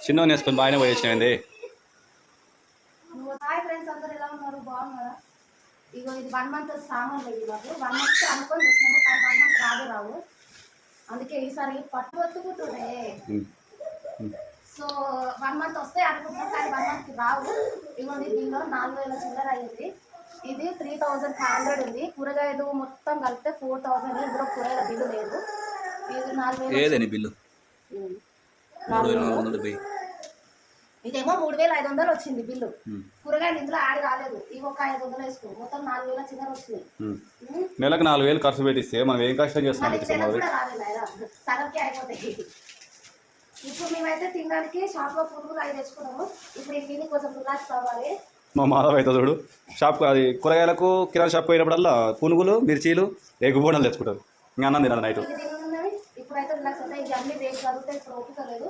చిన్న వేసుకొని బాగానే పోయి వచ్చినాయింది. హాయ్ ఫ్రెండ్స్, అందరు ఎలా ఉన్నారు? బాగున్నారా? ఇగో ఇది 1 మంత్ సామాన్ లేదు. మాకు 1 మంత్ అనుకొని వచ్చినాము, కానీ 1 మంత్ రావు. అందుకే ఈసారి పట్టు వత్తుకుంటుండే. సో 1 మంత్ వస్తే అనుకుంటున్నాం, కానీ 1 మంత్కి రావు. ఇగోండి, దీనిలో 4000 చిల్లర అయ్యింది. ఇది 3500 ఉంది. కూరగాయలు మొత్తం కలిపితే 4000. ఇందులో కూరగాయల బిల్లు లేదు. ఇది 4000 బిల్లు. ఇదేమో 3500 వచ్చింది బిల్లు. కూరగాయలు ఇందులో యాడ్ కాలేదు. ఇవి ఒక 500 వేసుకో, మొత్తం 4000 చిల్లర వచ్చింది. నెలకు 4000 ఖర్చు పెట్టిస్తే మనం ఏం కష్టం చేస్తాం? సగంకి అయిపోతాయి. ఇప్పుడు మేమైతే తినడానికి షాప్లో పునుగులు అవి తెచ్చుకున్నాము. ఇప్పుడు ఈ తిని కొంచెం రిలాక్స్ అవ్వాలి. మా మాధవ్ అయితే చూడు, షాప్ అది కూరగాయలకు కిరాణా షాప్ పోయినప్పుడల్లా పునుగులు, మిర్చీలు, ఎగ్గు బోండాలు తెచ్చుకుంటారు. ఇంకా అన్నం తినాలి నైట్. ఇప్పుడైతే రిలాక్స్ అవుతాయి. ఇవన్నీ రేపు చదివితే ఇప్పుడు ఓపిక లేదు.